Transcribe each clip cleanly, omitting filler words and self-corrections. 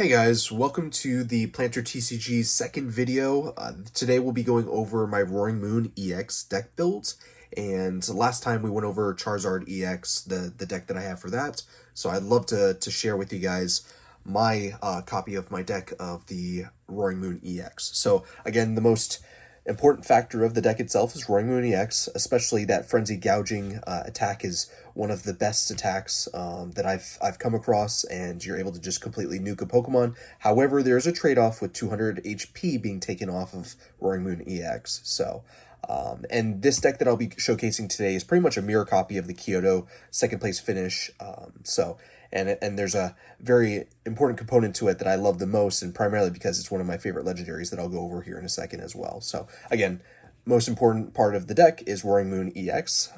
Hey guys, welcome to the Planter TCG second video. Today we'll be going over my Roaring Moon EX deck builds, and last time we went over Charizard EX, the deck that I have for that. So I'd love to share with you guys my copy of my deck of the Roaring Moon EX. So again, the most important factor of the deck itself is Roaring Moon EX, especially that Frenzy Gouging attack is one of the best attacks that I've come across, and you're able to just completely nuke a Pokemon. However, there's a trade-off with 200 HP being taken off of Roaring Moon EX. So, and this deck that I'll be showcasing today is pretty much a mirror copy of the Kyoto second place finish. And there's a very important component to it that I love the most, and primarily because it's one of my favorite legendaries that I'll go over here in a second as well. So again, most important part of the deck is Roaring Moon EX.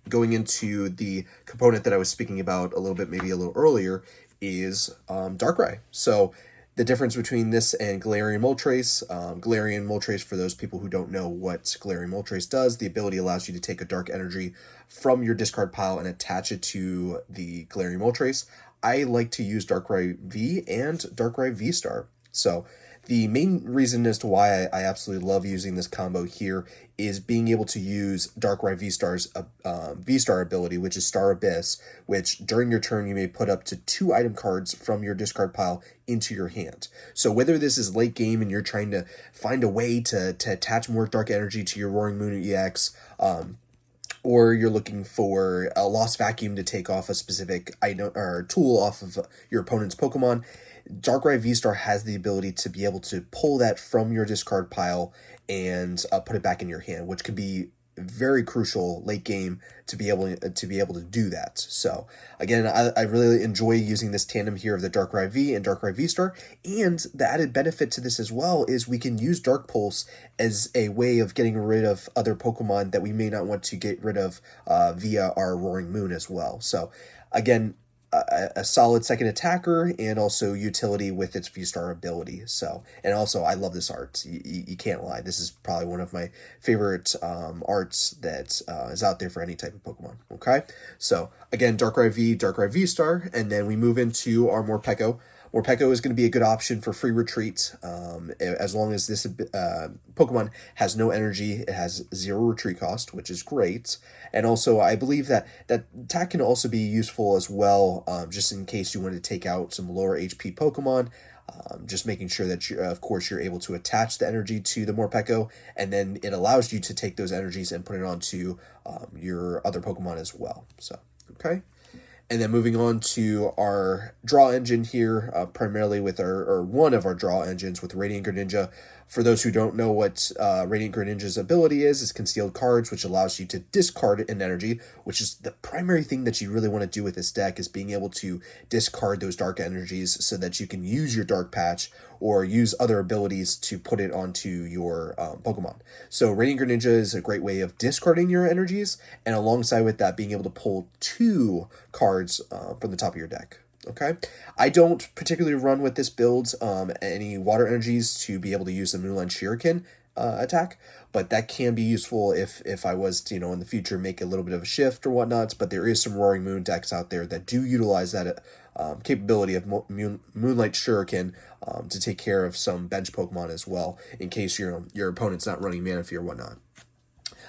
Going into the component that I was speaking about a little bit, maybe a little earlier, is Darkrai. So the difference between this and Galarian Moltres, Galarian Moltres, for those people who don't know what Galarian Moltres does, the ability allows you to take a dark energy from your discard pile and attach it to the Galarian Moltres. I like to use Darkrai V and Darkrai V-Star. So the main reason as to why I absolutely love using this combo here is being able to use Darkrai V-Star's V-Star ability, which is Star Abyss, which during your turn you may put up to 2 item cards from your discard pile into your hand. So whether this is late game and you're trying to find a way to attach more dark energy to your Roaring Moon EX, or you're looking for a Lost Vacuum to take off a specific item or tool off of your opponent's Pokemon, Darkrai V-Star has the ability to be able to pull that from your discard pile and put it back in your hand, which could be very crucial late game to be able to do that. So again, I really enjoy using this tandem here of the Darkrai V and Darkrai V-Star, and the added benefit to this as well is we can use Dark Pulse as a way of getting rid of other Pokemon that we may not want to get rid of via our Roaring Moon as well. So again, a solid second attacker and also utility with its V-Star ability. So, and also I love this art. You can't lie. This is probably one of my favorite arts that is out there for any type of Pokemon. Okay, so again, Darkrai V, Darkrai V-Star, and then we move into our Morpeko. Morpeko is going to be a good option for free retreat, as long as this Pokemon has no energy. It has 0 retreat cost, which is great. And also, I believe that attack can also be useful as well, just in case you want to take out some lower HP Pokemon. Just making sure that, of course, you're able to attach the energy to the Morpeko, and then it allows you to take those energies and put it onto your other Pokemon as well. So, okay. And then moving on to our draw engine here, primarily with or one of our draw engines with Radiant Greninja. For those who don't know what Radiant Greninja's ability is Concealed Cards, which allows you to discard an energy, which is the primary thing that you really want to do with this deck, is being able to discard those dark energies so that you can use your Dark Patch or use other abilities to put it onto your Pokemon. So Radiant Greninja is a great way of discarding your energies, and alongside with that, being able to pull 2 cards from the top of your deck. Okay, I don't particularly run with this build any water energies to be able to use the Moonlight Shuriken attack, but that can be useful if I was to, in the future make a little bit of a shift or whatnot. But there is some Roaring Moon decks out there that do utilize that capability of Moonlight Shuriken to take care of some bench Pokemon as well, in case your opponent's not running Manaphy or whatnot.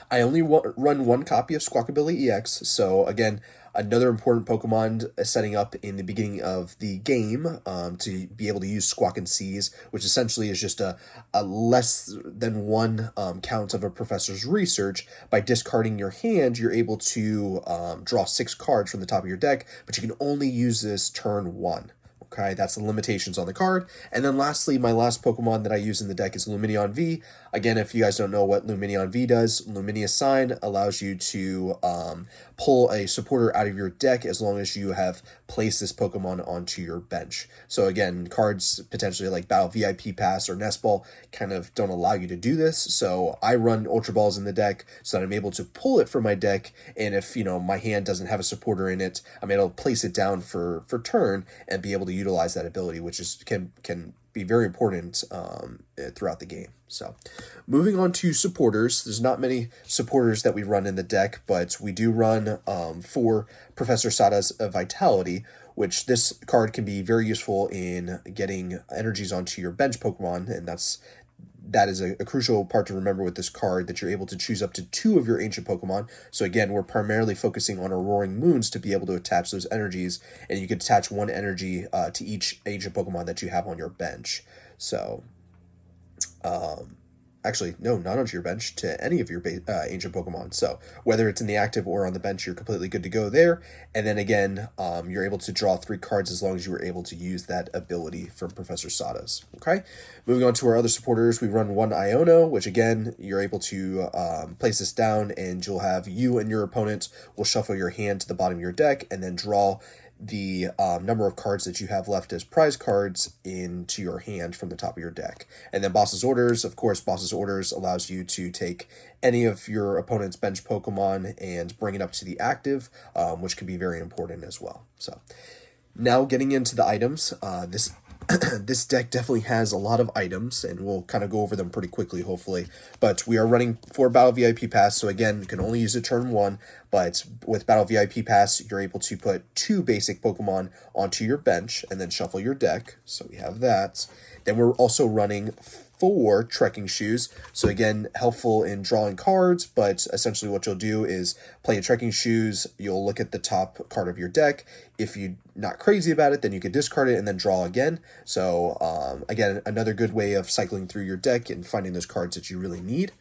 I only run 1 copy of Squawkabilly EX, so again, another important Pokemon setting up in the beginning of the game to be able to use Squawk and Seize, which essentially is just a less than 1 count of a professor's research. By discarding your hand, you're able to draw 6 cards from the top of your deck, but you can only use this turn 1. Okay, that's the limitations on the card. And then lastly, my last Pokemon that I use in the deck is Lumineon V. Again, if you guys don't know what Lumineon V does, Lumineous Sign allows you to pull a supporter out of your deck as long as you have placed this Pokemon onto your bench. So again, cards potentially like Battle VIP Pass or Nest Ball kind of don't allow you to do this. So I run Ultra Balls in the deck so that I'm able to pull it from my deck, and if my hand doesn't have a supporter in it, I'm able to place it down for turn and be able to utilize that ability, which is can be very important throughout the game. So moving on to supporters, there's not many supporters that we run in the deck, but we do run for Professor Sada's Vitality, which this card can be very useful in getting energies onto your bench Pokemon, and that is a crucial part to remember with this card, that you're able to choose up to 2 of your ancient Pokemon. So again, we're primarily focusing on our Roaring Moons to be able to attach those energies, and you could attach 1 energy to each ancient Pokemon that you have on your bench. So, actually, no, not onto your bench, to any of your ancient Pokemon. So whether it's in the active or on the bench, you're completely good to go there. And then again, you're able to draw 3 cards as long as you were able to use that ability from Professor Sada's. Okay, moving on to our other supporters, we run 1 Iono, which again, you're able to place this down, and you'll have you and your opponent will shuffle your hand to the bottom of your deck and then draw the number of cards that you have left as prize cards into your hand from the top of your deck. And then Boss's Orders, of course, Boss's Orders allows you to take any of your opponent's bench Pokemon and bring it up to the active, which can be very important as well. So now getting into the items, this deck definitely has a lot of items, and we'll kind of go over them pretty quickly, hopefully. But we are running 4 Battle VIP Pass, so again, you can only use it turn 1, but with Battle VIP Pass, you're able to put 2 basic Pokemon onto your bench and then shuffle your deck, so we have that. Then we're also running 4 Trekking Shoes, so again, helpful in drawing cards, but essentially what you'll do is play a Trekking Shoes, you'll look at the top card of your deck. If you're not crazy about it, then you could discard it and then draw again. So again, another good way of cycling through your deck and finding those cards that you really need.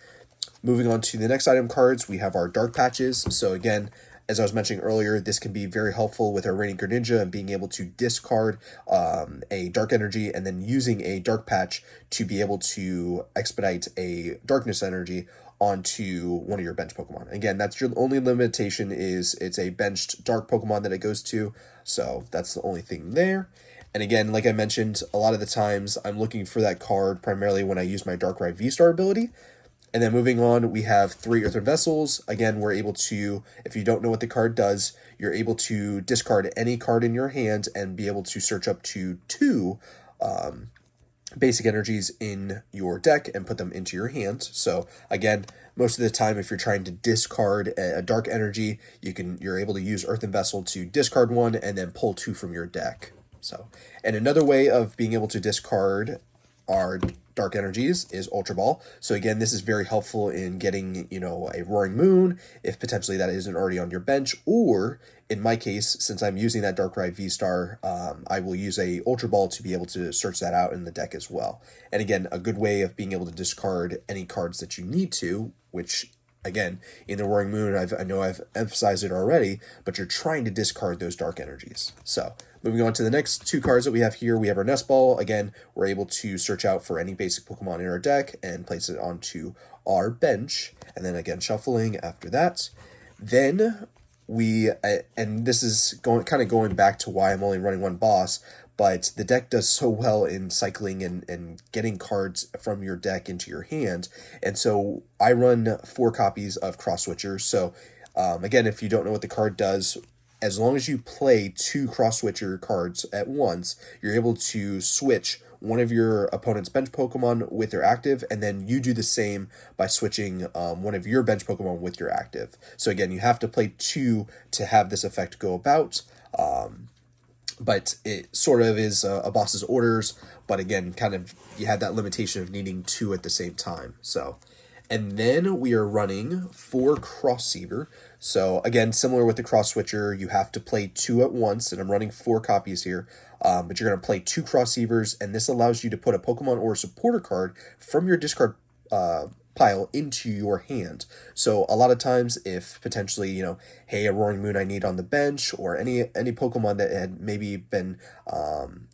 Moving on to the next item cards, we have our Dark Patches. So again, as I was mentioning earlier, this can be very helpful with our Raining Greninja and being able to discard a Dark Energy and then using a Dark Patch to be able to expedite a Darkness Energy onto one of your bench Pokemon. Again, that's your only limitation, is it's a benched Dark Pokemon that it goes to, so that's the only thing there. And again, like I mentioned, a lot of the times I'm looking for that card primarily when I use my Darkrai V-Star ability. And then moving on, we have 3 Earthen Vessels. Again, we're able to, if you don't know what the card does, you're able to discard any card in your hand and be able to search up to 2 basic energies in your deck and put them into your hand. So again, most of the time, if you're trying to discard a dark energy, you're able to use Earthen Vessel to discard 1 and then pull 2 from your deck. So, and another way of being able to discard our dark energies is Ultra Ball. So again, this is very helpful in getting, a Roaring Moon, if potentially that isn't already on your bench, or in my case, since I'm using that Darkrai V-Star, I will use a Ultra Ball to be able to search that out in the deck as well. And again, a good way of being able to discard any cards that you need to, which again, in the Roaring Moon, I know I've emphasized it already, but you're trying to discard those dark energies. So, moving on to the next 2 cards that we have here, we have our Nest Ball. Again, we're able to search out for any basic Pokemon in our deck and place it onto our bench. And then again, shuffling after that. Then and this is going back to why I'm only running 1 boss, but the deck does so well in cycling and getting cards from your deck into your hand. And so I run 4 copies of Cross Switcher. So again, if you don't know what the card does, as long as you play 2 Cross Switcher cards at once, you're able to switch one of your opponent's bench Pokemon with their active, and then you do the same by switching one of your bench Pokemon with your active. So again, you have to play 2 to have this effect go about. But it sort of is a boss's orders, but again, kind of you have that limitation of needing 2 at the same time. So, and then we are running 4 Crossseaver. So again, similar with the Cross Switcher, you have to play 2 at once, and I'm running 4 copies here. But you're going to play 2 Crossseavers, and this allows you to put a Pokemon or a supporter card from your discard pile into your hand. So a lot of times, if potentially, hey, a Roaring Moon I need on the bench, or any Pokemon that had maybe been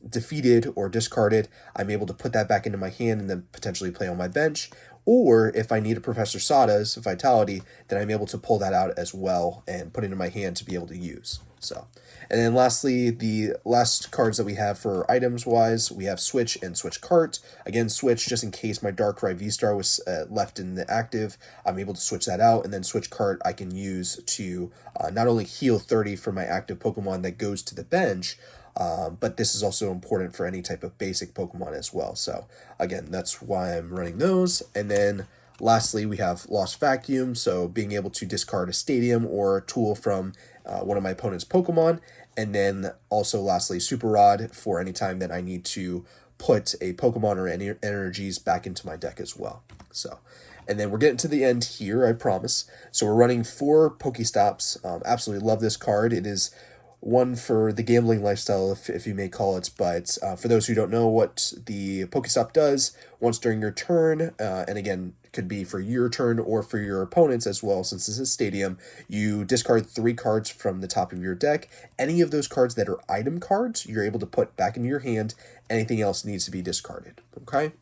defeated or discarded, I'm able to put that back into my hand and then potentially play on my bench. Or if I need a Professor Sada's Vitality, then I'm able to pull that out as well and put it in my hand to be able to use. So, and then lastly, the last cards that we have for items wise, we have Switch and Switch Cart. Again, Switch, just in case my Darkrai V-Star was left in the active, I'm able to switch that out. And then Switch Cart I can use to not only heal 30 for my active Pokemon that goes to the bench, but this is also important for any type of basic Pokemon as well. So again, that's why I'm running those. And then lastly, we have Lost Vacuum, so being able to discard a Stadium or a tool from one of my opponent's Pokemon, And then also lastly, Super Rod for any time that I need to put a Pokemon or any energies back into my deck as well. So, and then we're getting to the end here, I promise. So we're running 4 Pokestops. Absolutely love this card. It is one for the gambling lifestyle, if you may call it. But for those who don't know what the Pokestop does, once during your turn, and again, could be for your turn or for your opponents as well, since this is Stadium, you discard 3 cards from the top of your deck. Any of those cards that are item cards, you're able to put back into your hand. Anything else needs to be discarded, okay?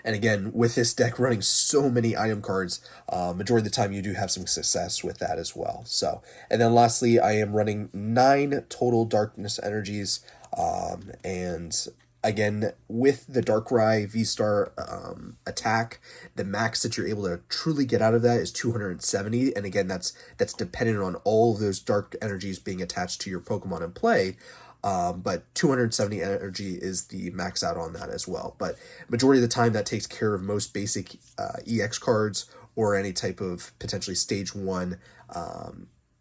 And again, with this deck running so many item cards, majority of the time you do have some success with that as well. So, and then lastly, I am running 9 total darkness energies. And again, with the Darkrai V-Star attack, the max that you're able to truly get out of that is 270. And again, that's dependent on all of those dark energies being attached to your Pokemon in play. But 270 energy is the max out on that as well. But majority of the time that takes care of most basic EX cards or any type of potentially stage 1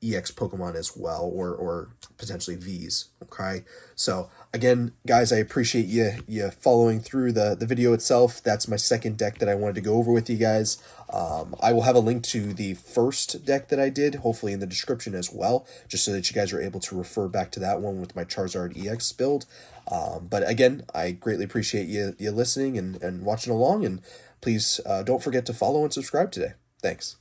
EX Pokemon as well, or potentially Vs. Okay, so again, guys, I appreciate you following through the video itself. That's my second deck that I wanted to go over with you guys. I will have a link to the first deck that I did, hopefully in the description as well, just so that you guys are able to refer back to that one with my Charizard EX build. But again, I greatly appreciate you listening and watching along, and please don't forget to follow and subscribe today. Thanks.